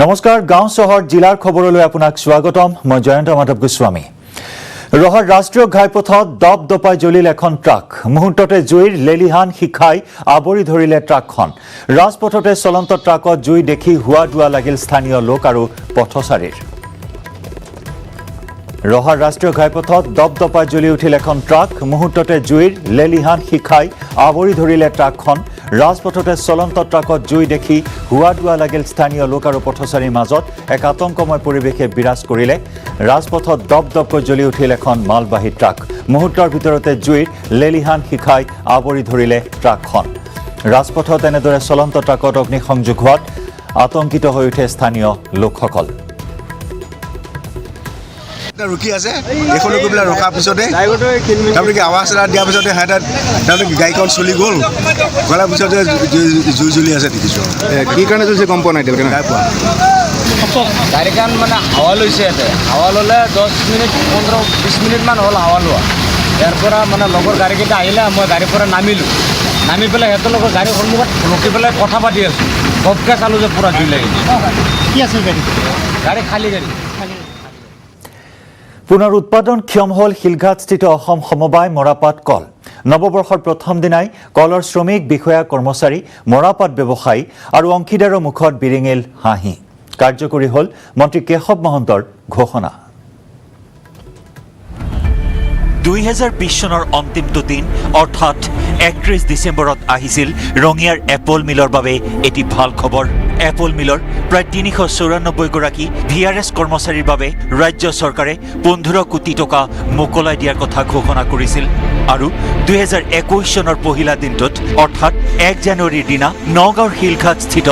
নমস্কাৰ গাঁও চহৰ জিলাৰ খবৰলৈ আপোনাক স্বাগতম মই জয়ন্ত মাধৱ গোস্বামী ৰহাৰ ৰাষ্ট্ৰীয় ঘাইপথত দপদপাই জ্বলিল এখন ট্ৰাক মুহূৰ্ততে জুইৰ লেলিহান শিখাই আৱৰি ধৰিলে ট্ৰাকখন ৰাজপথতে চলন্ত ট্ৰাকত জুই দেখি হুৱা দুৱা লাগিল স্থানীয় লোক আৰু পথচাৰীৰ ৰহাৰ ৰাষ্ট্ৰীয় ঘাইপথত দপদপাই জ্বলি উঠিল এখন ট্ৰাক মুহূৰ্ততে জুইৰ লেলিহান শিখাই আৱৰি ধৰিলে ট্ৰাকখন ৰাজপথতে চলন্ত ট্ৰাকত জুই দেখি হুৱা দুৱা লাগিল স্থানীয় লোক আৰু পথচাৰীৰ মাজত এক আতংকময় পৰিৱেশে বিৰাজ কৰিলে ৰাজপথত দপদপকৈ জ্বলি উঠিল এখন মালবাহী ট্ৰাক মুহূৰ্তৰ ভিতৰতে জুইৰ লেলিহান শিখাই আৱৰি ধৰিলে ট্ৰাকখন ৰাজপথত এনেদৰে চলন্ত ট্ৰাকত অগ্নিসংযোগ হোৱাত আতংকিত হৈ উঠে স্থানীয় লোকসকল रुकी আছে এখন কবিলা ৰখা পিছতে তাৰপৰা কি আৱাজ এটা দিয়া পিছতে হেটাত তাৰপৰা গাড়ীখন চলি গ'ল গলা পিছতে জুই জ্বলি আছে দেখিছোঁ কি কাৰণে জ্বলিছে গম পোৱা নাই তেওঁলোকে নাই পোৱা গাড়ীখন মানে হাৱা লৈছে ইয়াতে হাৱা ল'লে 10 মিনিট 15-20 মিনিটমান হ'ল হাৱা লোৱা ইয়াৰ পৰা মানে লগৰ গাড়ীকেইটা আহিলে মই গাড়ীৰ পৰা নামিলোঁ নামি পেলাই সিহঁতৰ লগত গাড়ীৰ সন্মুখত ৰখি পেলাই কথা পাতি আছোঁ গপকৈ চালোঁ যে পূৰা জুই লাগিল কি আছে গাড়ী খালী গাড়ী পুনৰ উৎপাদন ক্ষম হ'ল শিলঘাটস্থিত অসম সমবায় মৰাপাট কল নৱবৰ্ষৰ প্ৰথম দিনাই কলৰ শ্ৰমিক বিষয়া কৰ্মচাৰী মৰাপাট ব্যৱসায়ী আৰু অংশীদাৰৰ মুখত বিৰিঙিল হাঁহি কাৰ্যকৰী হ'ল মন্ত্ৰী কেশৱ মহন্তৰ ঘোষণা 2020 চনৰ অন্তিমটো দিন অৰ্থাৎ 31 ডিচেম্বৰত আহিছিল ৰঙিয়াৰ এপল মিলৰ বাবে এটি ভাল খবৰ এপল মিলৰ প্ৰায় 394 গৰাকী ভিআৰএছ কৰ্মচাৰীৰ বাবে ৰাজ্য চৰকাৰে 15 কোটি টকা মোকলাই দিয়াৰ কথা ঘোষণা কৰিছিল আৰু 2021 চনৰ পহিলা দিনটোত অৰ্থাৎ 1 জানুৱাৰীৰ দিনা নগাঁৱৰ শিলঘাটস্থিত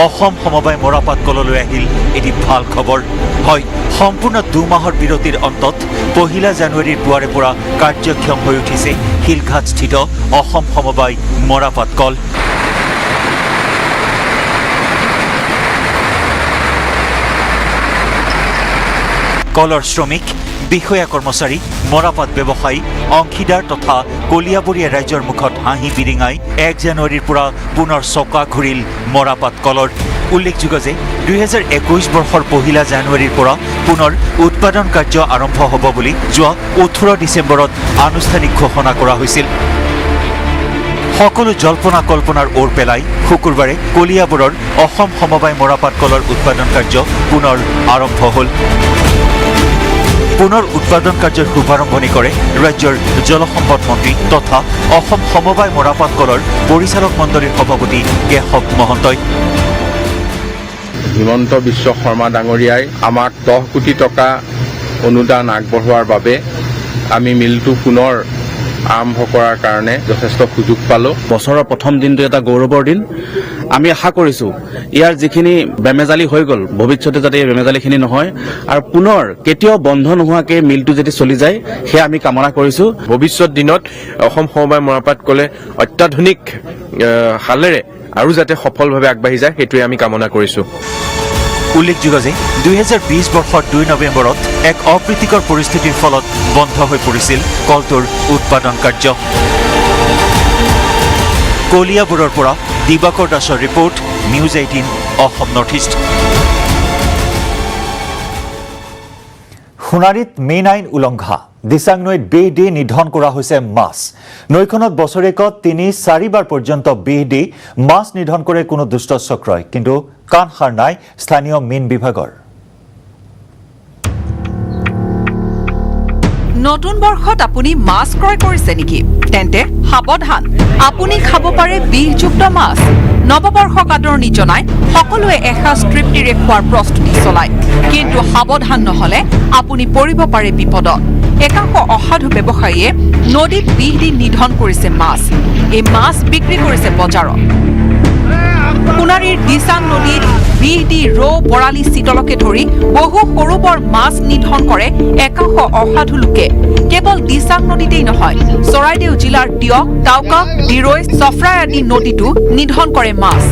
অসম সমবায় মৰাপাট কললৈ আহিল এটি ভাল খবৰ হয় সম্পূৰ্ণ 2 মাহৰ বিৰতিৰ অন্তত পহিলা জানুৱাৰীৰ পুৱাৰে পৰা কাৰ্যক্ষম হৈ উঠিছে শিলঘাটস্থিত অসম সমবায় মৰাপাট কল কলৰ শ্ৰমিক বিষয়া কৰ্মচাৰী মৰাপাট ব্যৱসায়ী অংশীদাৰ তথা কলিয়াবৰীয়া ৰাইজৰ মুখত হাঁহি বিৰিঙাই 1 জানুৱাৰীৰ পৰা পুনৰ চকা ঘূৰিল মৰাপাট কলৰ উল্লেখযোগ্য যে 2021 বৰ্ষৰ পহিলা জানুৱাৰীৰ পৰা পুনৰ উৎপাদন কাৰ্য আৰম্ভ হ'ব বুলি যোৱা 18 ডিচেম্বৰত আনুষ্ঠানিক ঘোষণা কৰা হৈছিল সকলো জল্পনা কল্পনাৰ ওৰ পেলাই শুকুৰবাৰে কলিয়াবৰৰ অসম সমবায় মৰাপাট কলৰ উৎপাদন কাৰ্য পুনৰ আৰম্ভ হ'ল পুনৰ উৎপাদন কাৰ্যৰ শুভাৰম্ভণি কৰে ৰাজ্যৰ জলসম্পদ মন্ত্ৰী তথা অসম সমবায় মৰাপাট কলৰ পৰিচালক মণ্ডলীৰ সভাপতি কেশৱ মহন্তই হিমন্ত বিশ্ব শৰ্মা ডাঙৰীয়াই আমাক 10 কোটি টকা অনুদান আগবঢ়োৱাৰ বাবে আমি মিলটো পুনৰ আৰম্ভ কৰাৰ কাৰণে যথেষ্ট সুযোগ পালোঁ বছৰৰ প্ৰথম দিনটো এটা গৌৰৱৰ দিন আমি আশা কৰিছোঁ ইয়াৰ যিখিনি বেমেজালি হৈ গ'ল ভৱিষ্যতে যাতে এই বেমেজালিখিনি নহয় আৰু পুনৰ কেতিয়াও বন্ধ নোহোৱাকৈ মিলটো যদি চলি যায় সেয়া আমি কামনা কৰিছোঁ ভৱিষ্যত দিনত অসম সমবায় মৰাপাট কলে অত্যাধুনিক হালেৰে আৰু যাতে সফলভাৱে আগবাঢ়ি যায় সেইটোৱে আমি কামনা কৰিছোঁ উল্লেখযোগ্য যে 2020 বৰ্ষৰ 2 নৱেম্বৰত এক অপ্ৰীতিকৰ পৰিস্থিতিৰ ফলত বন্ধ হৈ পৰিছিল কলটোৰ উৎপাদন কাৰ্য কলিয়াবৰৰ পৰা দিবাকৰ দাসৰ report news 18 Assam north east সোণাৰীত মেইন আইন উলংঘা দিচাং নৈত বিহ দি নিধন কৰা হৈছে মাছ নৈখনত বছৰেকত 3-4 বাৰ পৰ্যন্ত বিহ দি মাছ নিধন কৰে কোনো দুষ্ট চক্ৰই কিন্তু কাণ সাৰ নাই স্থানীয় মীন বিভাগৰ নতুন বৰ্ষত আপুনি মাছ ক্ৰয় কৰিছে নেকি তেন্তে সাৱধান আপুনি খাব পাৰে বিহযুক্ত মাছ নৱবৰ্ষক আদৰণি জনাই সকলোৱে এসাঁজ তৃপ্তিৰে খোৱাৰ প্ৰস্তুতি চলায় কিন্তু সাৱধান নহলে আপুনি পৰিব পাৰে বিপদত একাংশ অসাধু ব্যৱসায়ীয়ে নদীত বিহ দি নিধন কৰিছে মাছ এই মাছ বিক্ৰী কৰিছে বজাৰত সোণাৰীৰ দিচাং নদীত বিহ দি ৰৌ বৰালি চিতলকে ধৰি বহু সৰু বৰ মাছ নিধন কৰে একাংশ অসাধু লোকে কেৱল দিচাং নদীতেই নহয় চৰাইদেউ জিলাৰ দিয়ক টাউকা ডিৰৈ চফৰাই আদি নদীতো নিধন কৰে মাছ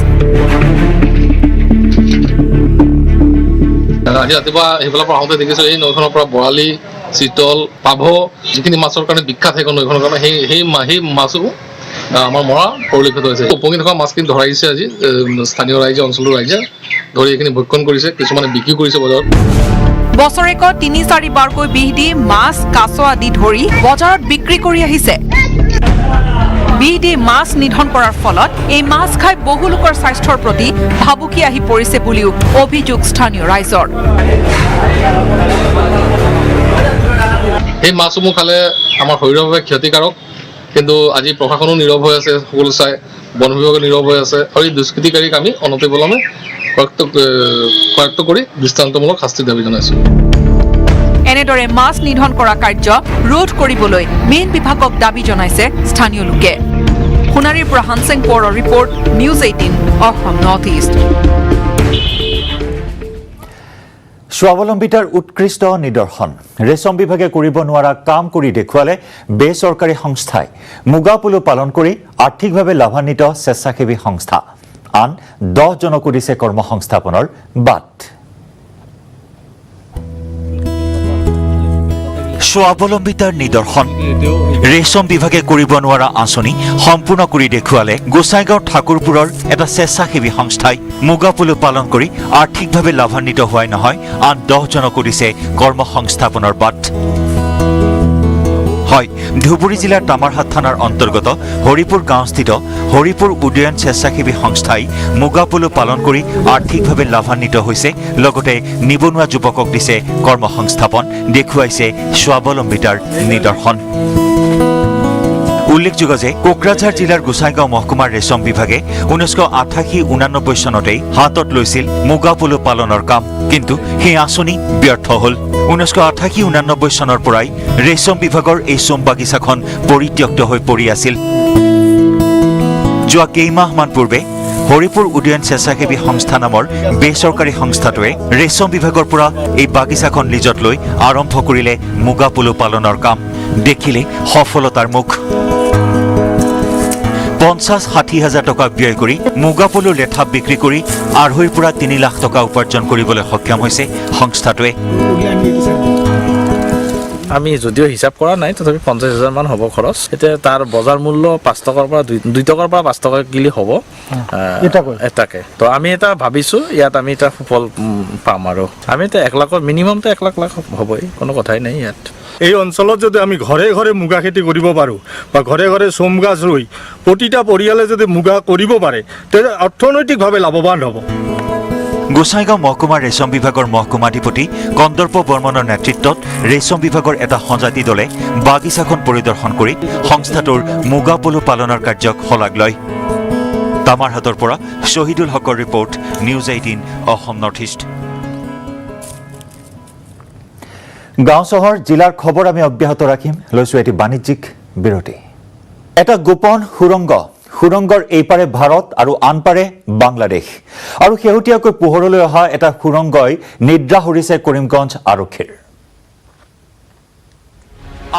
আজি ৰাতিপুৱা সেইফালৰ পৰা আহোঁতে দেখিছোঁ এই নৈখনৰ পৰা বৰালি চিতল পাভ যিখিনি মাছৰ কাৰণে বিখ্যাত সেইখন নৈখনৰ কাৰণে সেই মাছো আমাৰ মৰা পৰিলক্ষিত হৈছে। উপঙি থকা মাছখিনি ধৰা আহিছে আজি স্থানীয় ৰাইজে, অঞ্চলৰ ৰাইজে ধৰি এইখিনি ভক্ষণ কৰিছে, কিছুমানে বিক্ৰী কৰিছে বজাৰত। বছৰেকত ৩-৪ বাৰকৈ বিহ দি মাছ, কাছ আদি ধৰি বজাৰত বিক্ৰী কৰি আহিছে। বিহ দি মাছ নিধন কৰাৰ ফলত এই মাছ খাই বহু লোকৰ স্বাস্থ্যৰ প্ৰতি ভাবুকি আহি পৰিছে বুলিও অভিযোগ স্থানীয় ৰাইজৰ। এই মাছসমূহ খালে আমাৰ শৰীৰৰ বাবে ক্ষতিকাৰক, কিন্তু আজি প্ৰশাসনো নীৰৱ হৈ আছে, সকলো চাই বন বিভাগো নীৰৱ হৈ আছে, আৰু এই দুষ্কৃতিকাৰীক আমি অনতিপলমে কৰায়ত্ব কৰি দৃষ্টান্তমূলক শাস্তিৰ দাবী জনাইছোঁ। এনেদৰে মাছ নিধন কৰা কাৰ্য ৰোধ কৰিবলৈ মীন বিভাগক দাবী জনাইছে স্থানীয় লোকে। সোণাৰীৰ পৰা হানসিং পৌৰৰ report, news 18 Assam north east. স্বাৱলম্বিতাৰ উৎকৃষ্ট নিদৰ্শন ৰেচম বিভাগে কৰিব নোৱাৰা কাম কৰি দেখুৱালে বেচৰকাৰী সংস্থাই। মুগা পলু পালন কৰি আৰ্থিকভাৱে লাভান্বিত স্বেচ্ছাসেৱী সংস্থা। আন 10 জনকো দিছে কৰ্মসংস্থাপনৰ বাট। স্বাৱলম্বিতাৰ নিদৰ্শন ৰেচম বিভাগে কৰিব নোৱাৰা আঁচনি সম্পূৰ্ণ কৰি দেখুৱালে গোসাইগাঁও ঠাকুৰপুৰৰ এটা স্বেচ্ছাসেৱী সংস্থাই। মুগা পলু পালন কৰি আৰ্থিকভাৱে লাভান্বিত হোৱাই নহয়, আন 10 জনকো দিছে কৰ্মসংস্থাপনৰ বাট। হয়, ধুবুৰী জিলাৰ তামাৰহাট থানাৰ অন্তৰ্গত হৰিপুৰ গাঁওস্থিত হৰিপুৰ উদয়ন স্বেচ্ছাসেৱী সংস্থাই মুগা পলু পালন কৰি আৰ্থিকভাৱে লাভান্বিত হৈছে, লগতে নিবনুৱা যুৱকক দিছে কৰ্মসংস্থাপন, দেখুৱাইছে স্বাৱলম্বিতাৰ নিদৰ্শন। উল্লেখযোগ্য যে কোকৰাঝাৰ জিলাৰ গোসাইগাঁও মহকুমাৰ ৰেচম বিভাগে 1988-89 চনতেই হাতত লৈছিল মুগা পলু পালনৰ কাম, কিন্তু সেই আঁচনি ব্যৰ্থ হ'ল। 1988-89 চনৰ পৰাই ৰেচম বিভাগৰ এই চোম বাগিচাখন পৰিত্যক্ত হৈ পৰি আছিল। যোৱা কেইমাহমান পূৰ্বে হৰিপুৰ উদয়ন স্বেচ্ছাসেৱী সংস্থা নামৰ বেচৰকাৰী সংস্থাটোৱে ৰেচম বিভাগৰ পৰা এই বাগিচাখন লিজত লৈ আৰম্ভ কৰিলে মুগা পলু পালনৰ কাম। দেখিলে সফলতাৰ মুখ। 50-60 হাজাৰ টকা ব্যয় কৰি মুগা পলুৰ লেঠা বিক্ৰী কৰি 2.5 পৰা 3 লাখ টকা উপাৰ্জন কৰিবলৈ সক্ষম হৈছে সংস্থাটোৱে। আমি যদিও হিচাপ কৰা নাই, তথাপি 50,000 মান হ'ব খৰচ। এতিয়া তাৰ বজাৰ মূল্য 5 টকাৰ পৰা 2 টকাৰ পৰা 5 টকা কিলি হ'ব এটাকে। তো আমি এটা ভাবিছোঁ ইয়াত আমি এটা সুফল পাম, আৰু আমি এতিয়া 1 লাখৰ মিনিমামটো 1 লাখ হ'বই, কোনো কথাই নাই ইয়াত। এই অঞ্চলত যদি আমি ঘৰে ঘৰে মুগা খেতি কৰিব পাৰোঁ বা ঘৰে ঘৰে চোম গাছ ৰুই প্ৰতিটা পৰিয়ালে যদি মুগা কৰিব পাৰে, তেতিয়া অৰ্থনৈতিকভাৱে লাভৱান হ'ব। গোসাইগাঁও মহকুমাৰ ৰেচম বিভাগৰ মহকুমাধিপতি কন্দৰ্প বৰ্মনৰ নেতৃত্বত ৰেচম বিভাগৰ এটা সঁজাতি দলে বাগিচাখন পৰিদৰ্শন কৰি সংস্থাটোৰ মুগা পলু পালনৰ কাৰ্যক শলাগ লয়। তামাৰহাটৰ পৰা শ্বহীদুল হকৰ report, news 18 Assam north east. গাঁও চহৰ জিলাৰ খবৰ আমি অব্যাহত ৰাখিম। লৈছোঁ এটি বাণিজ্যিক বিৰতি। এটা গোপন সুৰংগৰ এইপাৰে ভাৰত আৰু আনপাৰে বাংলাদেশ, আৰু শেহতীয়াকৈ পোহৰলৈ অহা এটা সুৰংগই নিদ্ৰা হৰিছে কৰিমগঞ্জ আৰক্ষীৰ।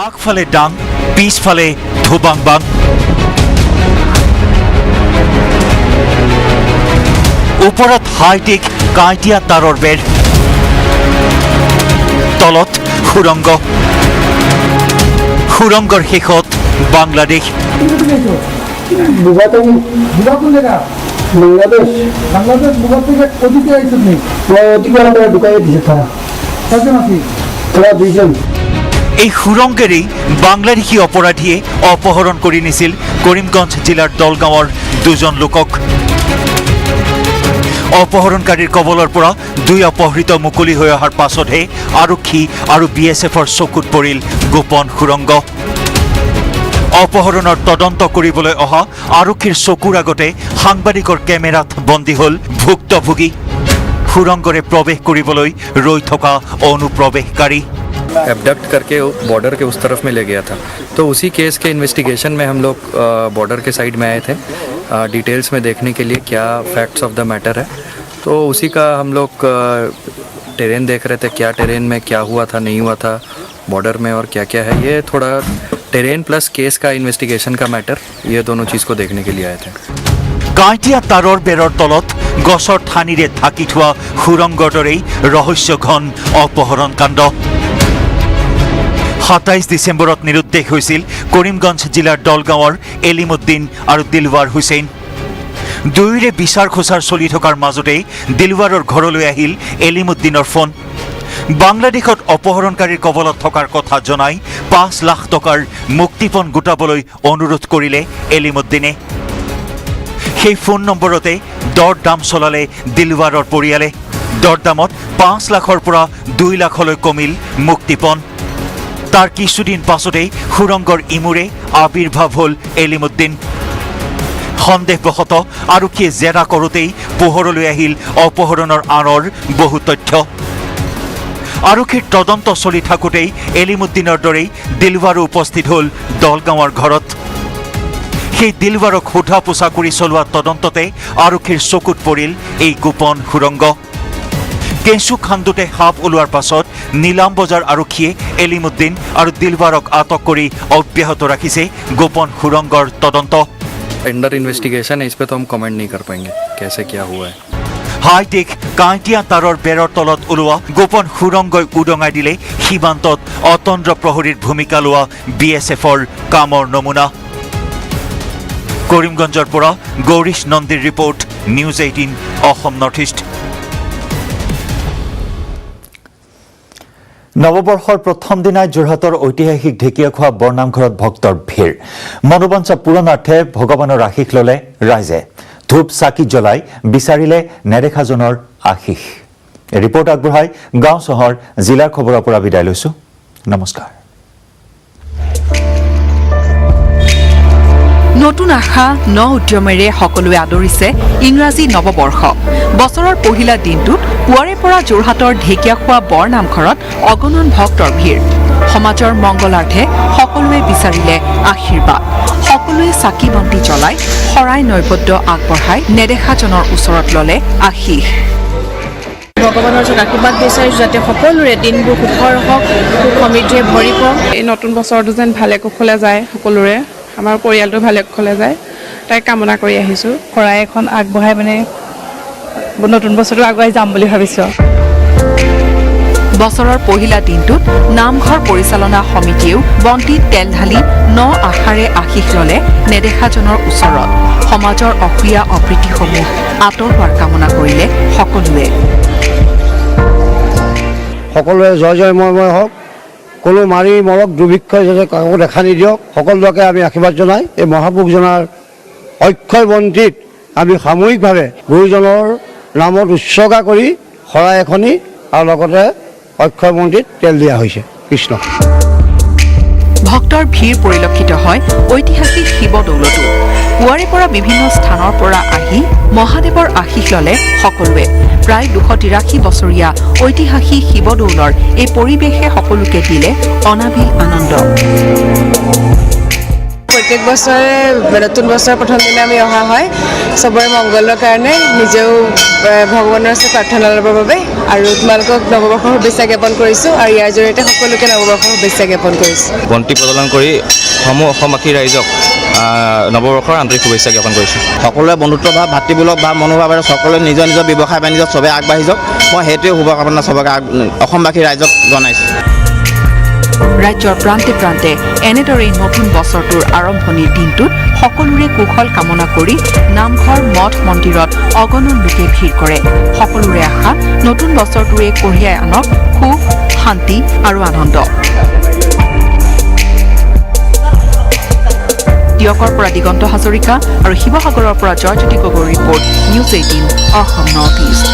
আগফালে ডাং, পিছফালে ধোবাংবাং। ওপৰত হাইটেক কাঁইটীয়া তাঁৰৰ বেৰ, তলত সুৰংগৰ শেষত বাংলাদেশ। এই সুৰংগেৰেই বাংলাদেশী অপৰাধীয়ে অপহৰণ কৰি নিছিল কৰিমগঞ্জ জিলাৰ দলগাঁৱৰ 2 জন লোকক। অপহৰণকাৰীৰ কবলৰ পৰা 2 অপহৃত মুকলি হৈ অহাৰ পাছতহে আৰক্ষী আৰু BSFৰ চকুত পৰিল গোপন সুৰংগ। অপহৰণৰ তদন্ত কৰিবলৈ অহা আৰক্ষীৰ চকুৰ আগতে সাংবাদিকৰ কেমেৰাত বন্দী হ'ল ভুক্তভোগী। সুৰংগৰে প্ৰৱেশ কৰিবলৈ ৰৈ থকা অনুপ্ৰৱেশকাৰী। एबडक्ट करके बॉर्डर के उस तरफ में ले गया था, तो उसी केस के इन्वेस्टिगेशन में हम लोग बॉर्डर के साइड में आए थे डिटेल्स में देखने के लिए क्या फैक्ट्स ऑफ द मैटर है। तो उसी का हम लोग टेरेन देख रहे थे, क्या टेरेन में क्या हुआ था नहीं हुआ था बॉर्डर में और क्या क्या है। ये थोड़ा टेरेन प्लस केस का इन्वेस्टिगेशन का मैटर, ये दोनों चीज़ को देखने के लिए आए थे। কাঁইটীয়া তাঁৰৰ বেৰৰ তলত গছৰ ঠানিৰে ঢাকি থোৱা সুৰংগৰ দৰেই ৰহস্যঘন অপহৰণ কাণ্ড। 27 ডিচেম্বৰত নিৰুদ্দেশ হৈছিল কৰিমগঞ্জ জিলাৰ দলগাঁৱৰ এলিমুদ্দিন আৰু দিলৱাৰ হুছেইন। দুয়োৰে বিচাৰ খোচাৰ চলি থকাৰ মাজতেই দিলৱাৰৰ ঘৰলৈ আহিল এলিমুদ্দিনৰ ফোন। বাংলাদেশত অপহৰণকাৰীৰ কবলত থকাৰ কথা জনাই 5 লাখ টকাৰ মুক্তিপণ গোটাবলৈ অনুৰোধ কৰিলে এলিমুদ্দিনে। সেই ফোন নম্বৰতে দৰ দাম চলালে দিলৱাৰৰ পৰিয়ালে। দৰদামত 5 লাখৰ পৰা 2 লাখলৈ কমিল মুক্তিপণ। তাৰ কিছুদিন পাছতেই সুৰংগৰ ইমূৰে আবিৰ্ভাৱ হ'ল এলিমুদ্দিন। সন্দেহবশতঃ আৰক্ষীয়ে জেৰা কৰোঁতেই পোহৰলৈ আহিল অপহৰণৰ আঁৰৰ বহু তথ্য। আৰক্ষীৰ তদন্ত চলি থাকোঁতেই এলিমুদ্দিনৰ দৰেই দিলৱাৰো উপস্থিত হ'ল দলগাঁৱৰ ঘৰত। সেই দিলৱাৰক সোধা পোছা কৰি চলোৱা তদন্ততে আৰক্ষীৰ চকুত পৰিল এই গোপন সুৰংগ। কেঁচু খান্দোতে সাপ ওলোৱাৰ পাছত নীলাম বজাৰ আৰক্ষীয়ে এলিমুদ্দিন আৰু দিলৱাৰক আটক কৰি অব্যাহত ৰাখিছে গোপন সুৰংগৰ তদন্ত। अंडर इन्वेस्टिगेशन है, इस पे तो हम कमेंट नहीं कर पाएंगे कैसे क्या हुआ है। হাইটেক কাঁইটীয়া তাঁৰৰ বেৰৰ তলত ওলোৱা গোপন সুৰংগই উদঙাই দিলে সীমান্তত অতন্দ্ৰ প্ৰহৰীৰ ভূমিকা লোৱা BSFৰ কামৰ নমুনা। কৰিমগঞ্জৰ পৰা গৌৰীশ নন্দীৰ report, news 18 Assam north east. নৱবৰ্ষৰ প্ৰথম দিনাই যোৰহাটৰ ঐতিহাসিক ঢেকীয়াখোৱা বৰনামঘৰত ভক্তৰ ভিৰ। মনোবাঞ্ছা পূৰণাৰ্থে ভগৱানৰ আশীষ ল'লে ৰাইজে। ধূপ চাকি জ্বলাই বিচাৰিলে নেদেখাজনৰ আশীষ। ৰিপৰ্ট আগবঢ়াই গাঁও চহৰ জিলাৰ খবৰৰ পৰা বিদায় লৈছো। নমস্কাৰ। নতুন আশা ন উদ্যমেৰে সকলোৱে আদৰিছে ইংৰাজী নৱবৰ্ষ। বছৰৰ পহিলা দিনটোত পুৱাৰে পৰা যোৰহাটৰ ঢেকীয়াখোৱা বৰ নামঘৰত অগণন ভক্তৰ ভিৰ। সমাজৰ মংগলাৰ্থে সকলোৱে বিচাৰিলে আশীৰ্বাদ। সকলোৱে চাকি বন্তি জ্বলাই শৰাই নৈবদ্য আগবঢ়াই নেদেখাজনৰ ওচৰত ল'লে আশীষ। ভগৱানৰ ওচৰত আশীৰ্বাদ বিচাৰিছোঁ যাতে সকলোৰে দিনবোৰ সুখৰ হওক, সুখ সমৃদ্ধিৰে ভৰি পৰক। এই নতুন বছৰটো যেন ভালে কুশলে যায়, সকলোৰে আমাৰ পৰিয়ালটো ভালে কুশলে যায় তাই কামনা কৰি আহিছোঁ। শৰাই এখন আগবঢ়াই নতুন বছৰটো আগুৱাই যাম বুলি ভাবিছোঁ। বছৰৰ পহিলা দিনটোত নামঘৰ পৰিচালনা সমিতিয়েও বন্তিত তেল ঢালি ন আশাৰে আশীষ ল'লে নেদেখাজনৰ ওচৰত। সমাজৰ অপ্ৰিয়া অপ্ৰীতিসমূহ আঁতৰোৱাৰ কামনা কৰিলে সকলোৱে। সকলোৱে জয় জয় ময় হওক, কোনো মাৰি মৰক দুৰ্ভিক্ষই যাতে কাকো দেখা নিদিয়ক। সকলোকে আমি আশীৰ্বাদ জনাই এই মহাপুৰুষজনাৰ অক্ষয় বন্তিত আমি সামূহিকভাৱে গুৰুজনৰ নামত উৎসৰ্গা কৰি শৰাই এখনি আৰু লগতে অক্ষয় বন্তিত তেল দিয়া হৈছে। কৃষ্ণ। ভক্তৰ ভিৰ পৰিলক্ষিত হয় ঐতিহাসিক শিৱদৌলতো। পুৱাৰে পৰা বিভিন্ন স্থানৰ পৰা আহি মহাদেৱৰ আশীষ ল'লে সকলোৱে। প্ৰায় 283 বছৰীয়া ঐতিহাসিক শিৱদৌলৰ এই পৰিৱেশে সকলোকে দিলে অনাবিল আনন্দ। প্ৰত্যেক বছৰে নতুন বছৰৰ প্ৰথম দিনা আমি অহা হয় চবৰে মংগলৰ কাৰণে, নিজেও ভগৱানৰ ওচৰত প্ৰাৰ্থনা ল'বৰ বাবে, আৰু তোমালোকক নৱবৰ্ষৰ শুভেচ্ছা জ্ঞাপন কৰিছোঁ আৰু ইয়াৰ জৰিয়তে সকলোকে নৱবৰ্ষৰ শুভেচ্ছা জ্ঞাপন কৰিছোঁ। বন্তি প্ৰজ্বলন কৰি সমূহ অসমবাসী ৰাইজক নৱবৰ্ষৰ আন্তৰিক শুভেচ্ছা জ্ঞাপন কৰিছোঁ। সকলোৱে বন্ধুত্ব ভাৱ, ভাতৃসুলভ ভাৱ, মনোভাৱেৰে সকলোৱে নিজৰ নিজৰ ব্যৱসায় বাণিজ্যত চবে আগবাঢ়ি যাওক। মই সেইটোৱে শুভকামনা চবকে অসমবাসী ৰাইজক জনাইছোঁ। ৰাজ্যৰ প্ৰান্তে প্ৰান্তে এনেদৰেই নতুন বছৰটোৰ আৰম্ভণিৰ দিনটোত সকলোৰে কুশল কামনা কৰি নামঘৰ মঠ মন্দিৰত অগণন লোকে ভিৰ কৰে। সকলোৰে আশা নতুন বছৰটোৱে কঢ়িয়াই আনক সুখ, শান্তি আৰু আনন্দ। দিয়কৰ পৰা দিগন্ত হাজৰিকা আৰু শিৱসাগৰৰ পৰা জয়জ্যোতি গগৈৰ report, news 18 Assam north east.